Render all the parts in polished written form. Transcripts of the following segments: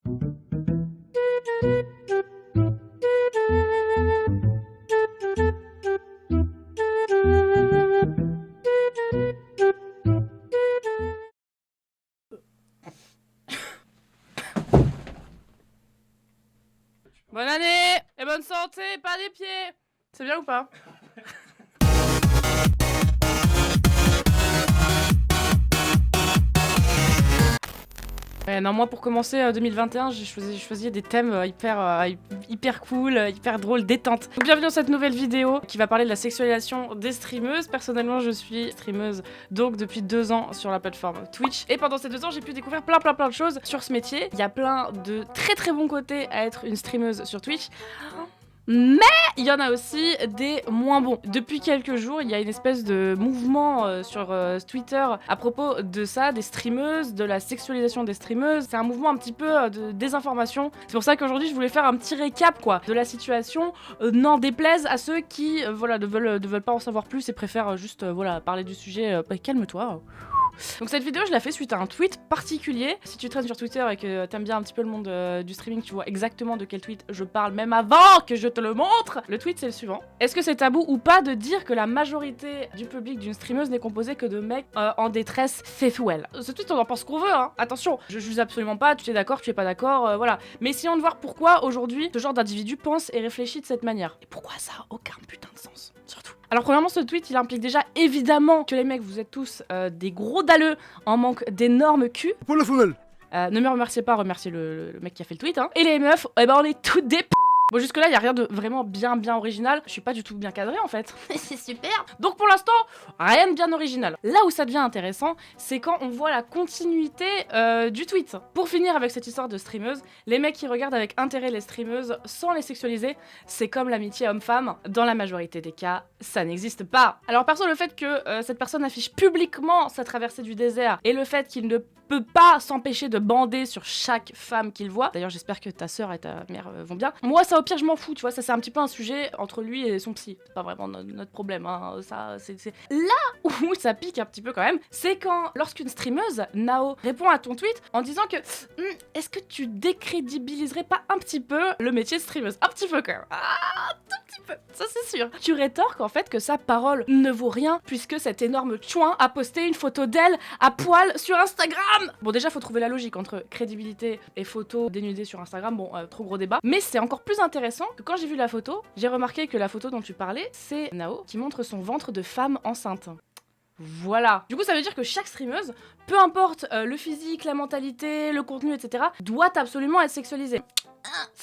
Bonne année et bonne santé, pas des pieds. C'est bien ou pas? Non, moi pour commencer 2021, j'ai choisi des thèmes hyper cool, hyper drôles, détente. Donc bienvenue dans cette nouvelle vidéo qui va parler de la sexualisation des streameuses. Personnellement, je suis streameuse donc depuis 2 ans sur la plateforme Twitch. Et pendant ces 2 ans, j'ai pu découvrir plein de choses sur ce métier. Il y a plein de très bons côtés à être une streameuse sur Twitch. Mais il y en a aussi des moins bons. Depuis quelques jours, il y a une espèce de mouvement sur Twitter à propos de ça, des streameuses, de la sexualisation des streameuses. C'est un mouvement un petit peu de désinformation. C'est pour ça qu'aujourd'hui, je voulais faire un petit récap de la situation. N'en déplaise à ceux qui ne veulent pas en savoir plus et préfèrent juste parler du sujet. Calme-toi. Donc cette vidéo je la fais suite à un tweet particulier. Si tu traînes sur Twitter et que t'aimes bien un petit peu le monde du streaming, tu vois exactement de quel tweet je parle même avant que je te le montre. Le tweet c'est le suivant: est-ce que c'est tabou ou pas de dire que la majorité du public d'une streameuse n'est composé que de mecs en détresse sexuelle? Ce tweet on en pense qu'on veut, hein. Attention, je juge absolument pas, tu es d'accord, tu es pas d'accord, voilà. Mais essayons de voir pourquoi aujourd'hui ce genre d'individu pense et réfléchit de cette manière. Et pourquoi ça a aucun putain de sens, surtout. Alors premièrement, ce tweet il implique déjà évidemment que les mecs vous êtes tous des gros dalleux en manque d'énormes culs. Pour la femelle. Ne me remerciez pas, remerciez le mec qui a fait le tweet, hein. Et les meufs, on est toutes des Bon, jusque là, il y a rien de vraiment bien original. Je suis pas du tout bien cadré en fait. C'est super. Donc pour l'instant, rien de bien original. Là où ça devient intéressant, c'est quand on voit la continuité du tweet. Pour finir avec cette histoire de streameuse, les mecs qui regardent avec intérêt les streameuses sans les sexualiser, c'est comme l'amitié homme-femme. Dans la majorité des cas, ça n'existe pas. Alors perso, le fait que cette personne affiche publiquement sa traversée du désert et le fait qu'il ne peut pas s'empêcher de bander sur chaque femme qu'il voit. D'ailleurs, j'espère que ta sœur et ta mère vont bien. Moi, ça au pire, je m'en fous, tu vois. Ça, c'est un petit peu un sujet entre lui et son psy. C'est pas vraiment notre problème, hein. Ça, c'est... Là où ça pique un petit peu quand même, c'est quand, lorsqu'une streameuse, Nao, répond à ton tweet en disant que est-ce que tu décrédibiliserais pas un petit peu le métier de streameuse? Un petit peu quand même. Ah, tout petit peu. Ça, c'est sûr. Tu rétorques en fait que sa parole ne vaut rien puisque cet énorme chouin a posté une photo d'elle à poil sur Instagram. Bon, déjà, faut trouver la logique entre crédibilité et photo dénudée sur Instagram. Bon, trop gros débat. Mais c'est encore plus intéressant que quand j'ai vu la photo, j'ai remarqué que la photo dont tu parlais, c'est Nao qui montre son ventre de femme enceinte. Voilà. Du coup, ça veut dire que chaque streameuse, peu importe le physique, la mentalité, le contenu, etc., doit absolument être sexualisée.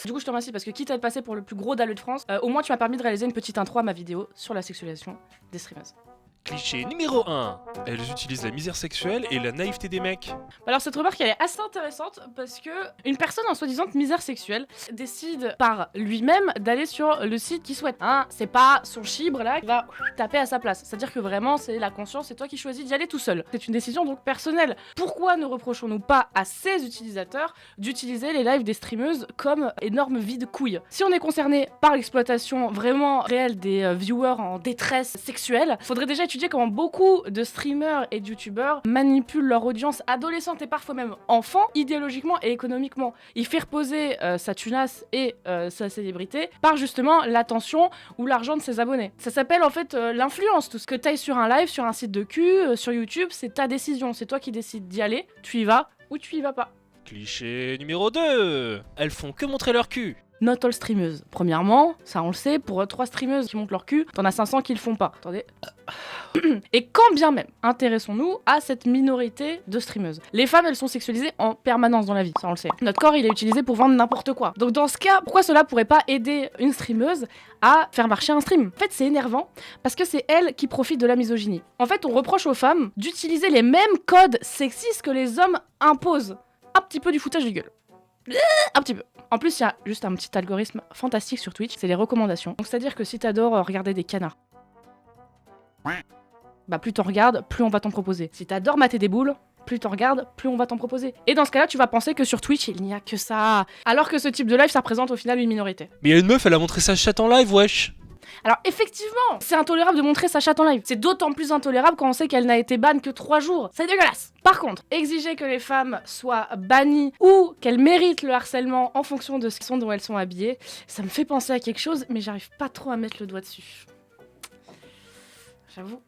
Du coup, je te remercie parce que quitte à être passé pour le plus gros dalleux de France, au moins tu m'as permis de réaliser une petite intro à ma vidéo sur la sexualisation des streameuses. Cliché numéro 1. Elles utilisent la misère sexuelle et la naïveté des mecs. Alors cette remarque elle est assez intéressante parce que une personne en soi-disant misère sexuelle décide par lui-même d'aller sur le site qu'il souhaite. Hein, c'est pas son chibre là qui va taper à sa place. C'est-à-dire que vraiment c'est la conscience, c'est toi qui choisis d'y aller tout seul. C'est une décision donc personnelle. Pourquoi ne reprochons-nous pas à ces utilisateurs d'utiliser les lives des streameuses comme énorme vide couille? Si on est concerné par l'exploitation vraiment réelle des viewers en détresse sexuelle, faudrait déjà étudier comment beaucoup de streamers et de youtubeurs manipulent leur audience adolescente et parfois même enfant, idéologiquement et économiquement. Il fait reposer sa tunasse et sa célébrité par justement l'attention ou l'argent de ses abonnés. Ça s'appelle en fait l'influence. Tout ce que t'ailles sur un live, sur un site de cul, sur YouTube, c'est ta décision. C'est toi qui décides d'y aller, tu y vas ou tu y vas pas. Cliché numéro 2. Elles font que montrer leur cul. Not all streameuses. Premièrement, ça on le sait, pour 3 streameuses qui montent leur cul, t'en as 500 qui le font pas. Attendez. Et quand bien même, intéressons-nous à cette minorité de streameuses. Les femmes, elles sont sexualisées en permanence dans la vie, ça on le sait. Notre corps, il est utilisé pour vendre n'importe quoi. Donc dans ce cas, pourquoi cela pourrait pas aider une streameuse à faire marcher un stream? En fait, c'est énervant, parce que c'est elle qui profite de la misogynie. En fait, on reproche aux femmes d'utiliser les mêmes codes sexistes que les hommes imposent. Un petit peu du foutage de gueule. Un petit peu. En plus, il y a juste un petit algorithme fantastique sur Twitch, c'est les recommandations. Donc c'est-à-dire que si t'adores regarder des canards, bah plus t'en regardes, plus on va t'en proposer. Si t'adores mater des boules, plus t'en regardes, plus on va t'en proposer. Et dans ce cas-là, tu vas penser que sur Twitch, il n'y a que ça. Alors que ce type de live, ça représente au final une minorité. Mais il y a une meuf, elle a montré sa chatte en live, wesh. Alors effectivement, c'est intolérable de montrer sa chatte en live. C'est d'autant plus intolérable quand on sait qu'elle n'a été ban que 3 jours. C'est dégueulasse. Par contre, exiger que les femmes soient bannies ou qu'elles méritent le harcèlement en fonction de ce dont elles sont habillées, ça me fait penser à quelque chose, mais j'arrive pas trop à mettre le doigt dessus. J'avoue.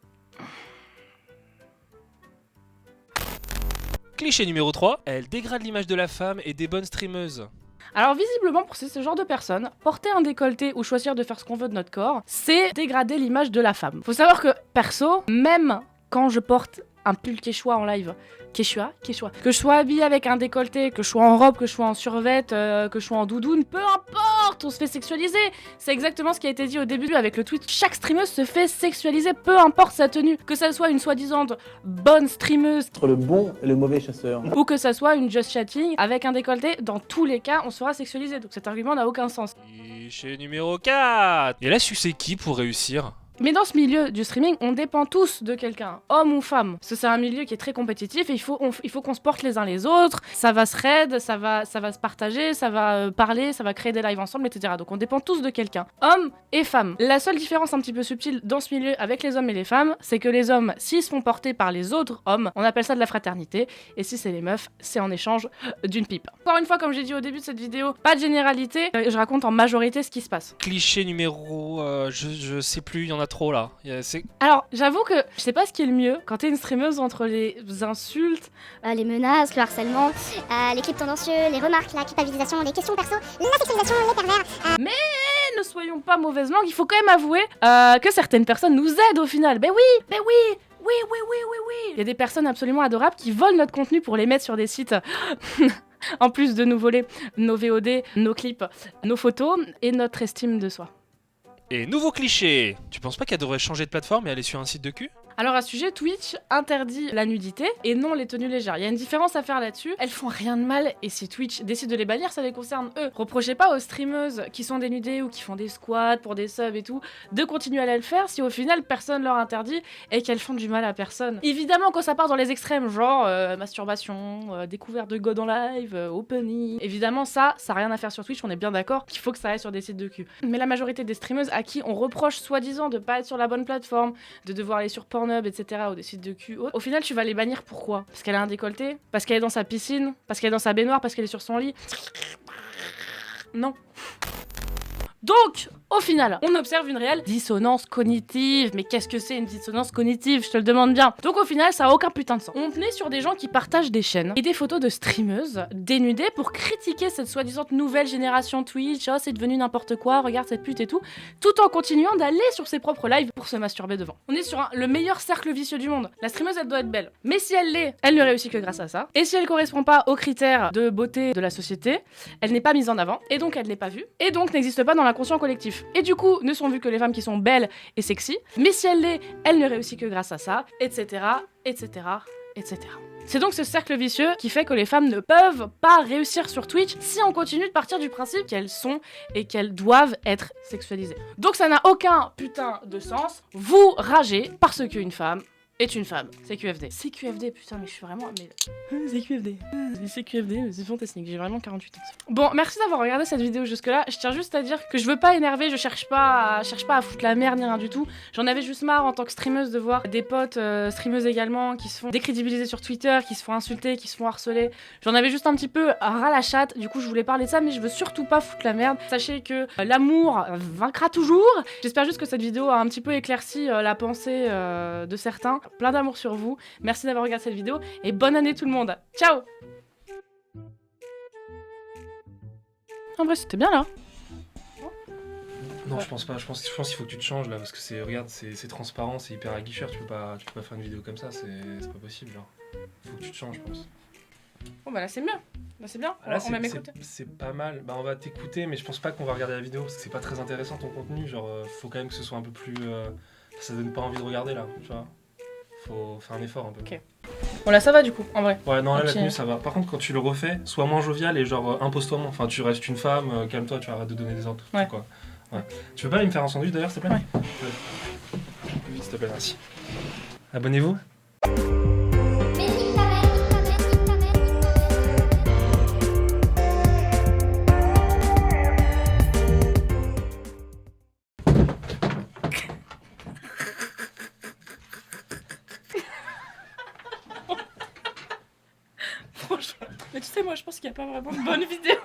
Cliché numéro 3, elle dégrade l'image de la femme et des bonnes streameuses. Alors visiblement pour ce genre de personnes, porter un décolleté ou choisir de faire ce qu'on veut de notre corps, c'est dégrader l'image de la femme. Faut savoir que perso, même quand je porte un pull quechua en live, quechua, que je sois habillée avec un décolleté, que je sois en robe, que je sois en survêt, que je sois en doudoune, peu importe, on se fait sexualiser. C'est exactement ce qui a été dit au début avec le tweet. Chaque streameuse se fait sexualiser, peu importe sa tenue. Que ça soit une soi-disant bonne streameuse Entre le bon et le mauvais chasseur. ou que ça soit une just chatting avec un décolleté, dans tous les cas, on sera sexualisé. Donc cet argument n'a aucun sens. Cliché numéro 4. Et là, sucer qui pour réussir? Mais dans ce milieu du streaming, on dépend tous de quelqu'un, homme ou femme. Parce que c'est un milieu qui est très compétitif et il faut qu'on se porte les uns les autres. Ça va se raid, ça va se partager, ça va parler, ça va créer des lives ensemble, etc. Donc on dépend tous de quelqu'un, homme et femme. La seule différence un petit peu subtile dans ce milieu avec les hommes et les femmes, c'est que les hommes, s'ils se font porter par les autres hommes, on appelle ça de la fraternité. Et si c'est les meufs, c'est en échange d'une pipe. Encore une fois, comme j'ai dit au début de cette vidéo, pas de généralité, je raconte en majorité ce qui se passe. Cliché numéro... je sais plus, il y en a trop là. Alors, j'avoue que je sais pas ce qui est le mieux quand t'es une streameuse entre les insultes, les menaces, le harcèlement, les clips tendancieux, les remarques, la culpabilisation, les questions perso, la sexualisation, les pervers. mais ne soyons pas mauvaise langue, il faut quand même avouer que certaines personnes nous aident au final. Ben oui. Il y a des personnes absolument adorables qui volent notre contenu pour les mettre sur des sites. En plus de nous voler nos VOD, nos clips, nos photos et notre estime de soi. Et nouveau cliché. Tu penses pas qu'elle devrait changer de plateforme et aller sur un site de cul? Alors à ce sujet, Twitch interdit la nudité et non les tenues légères. Il y a une différence à faire là-dessus. Elles font rien de mal et si Twitch décide de les bannir, ça les concerne eux. Reprochez pas aux streameuses qui sont dénudées ou qui font des squats pour des subs et tout de continuer à le faire si au final personne leur interdit et qu'elles font du mal à personne. Évidemment quand ça part dans les extrêmes, genre masturbation, découverte de god en live, opening. Évidemment ça a rien à faire sur Twitch, on est bien d'accord qu'il faut que ça aille sur des sites de cul. Mais la majorité des streameuses à qui on reproche soi-disant de pas être sur la bonne plateforme, de devoir aller sur Pornhub, etc. ou des sites de cul autres. Au final, tu vas les bannir pourquoi? Parce qu'elle a un décolleté? Parce qu'elle est dans sa piscine? Parce qu'elle est dans sa baignoire? Parce qu'elle est sur son lit? Non. Donc, au final, on observe une réelle dissonance cognitive. Mais qu'est-ce que c'est une dissonance cognitive? Je te le demande bien. Donc au final, ça a aucun putain de sens. On est sur des gens qui partagent des chaînes et des photos de streameuses dénudées pour critiquer cette soi-disant nouvelle génération Twitch. Oh, c'est devenu n'importe quoi, regarde cette pute et tout en continuant d'aller sur ses propres lives pour se masturber devant. On est sur le meilleur cercle vicieux du monde. La streameuse, elle doit être belle. Mais si elle l'est, elle ne réussit que grâce à ça. Et si elle correspond pas aux critères de beauté de la société, elle n'est pas mise en avant, et donc elle n'est pas vue, et donc n'existe pas dans l'inconscient collectif. Et du coup, ne sont vues que les femmes qui sont belles et sexy, mais si elle l'est, elle ne réussit que grâce à ça, etc., etc., etc. C'est donc ce cercle vicieux qui fait que les femmes ne peuvent pas réussir sur Twitch si on continue de partir du principe qu'elles sont et qu'elles doivent être sexualisées. Donc ça n'a aucun putain de sens. Vous ragez parce qu'une femme est une femme. CQFD. CQFD, putain, mais je suis vraiment... CQFD. CQFD, c'est fantastique, j'ai vraiment 48 ans. Bon, merci d'avoir regardé cette vidéo jusque-là. Je tiens juste à dire que je veux pas énerver, je cherche pas à foutre la merde ni rien du tout. J'en avais juste marre en tant que streameuse de voir des potes streameuses également qui se font décrédibiliser sur Twitter, qui se font insulter, qui se font harceler. J'en avais juste un petit peu ras la chatte, du coup je voulais parler de ça, mais je veux surtout pas foutre la merde. Sachez que l'amour vaincra toujours. J'espère juste que cette vidéo a un petit peu éclairci la pensée de certains. Plein d'amour sur vous. Merci d'avoir regardé cette vidéo et bonne année tout le monde. Ciao! En vrai, c'était bien là. Non, je pense pas. Je pense qu'il faut que tu te changes là parce que regarde, c'est transparent, c'est hyper aguicheur. Tu peux pas faire une vidéo comme ça, c'est pas possible. Genre. Faut que tu te changes, je pense. Bon bah là c'est mieux. Là c'est bien. Là, on va m'écouter. C'est pas mal. Bah on va t'écouter, mais je pense pas qu'on va regarder la vidéo parce que c'est pas très intéressant ton contenu. Genre, faut quand même que ce soit un peu plus. Ça donne pas envie de regarder là, tu vois. Faut faire un effort un peu. Ok. Bon là ça va du coup, en vrai. Ouais, non, là okay. La tenue ça va. Par contre, quand tu le refais, sois moins jovial et genre impose-toi moins. Enfin, tu restes une femme, calme-toi, tu arrêtes de donner des ordres. Ouais. Quoi. Ouais. Tu peux pas aller me faire un sandwich d'ailleurs, s'il te plaît? Ouais. S'il te plaît, merci. Abonnez-vous. qu'il n'y a pas vraiment de bonnes vidéos.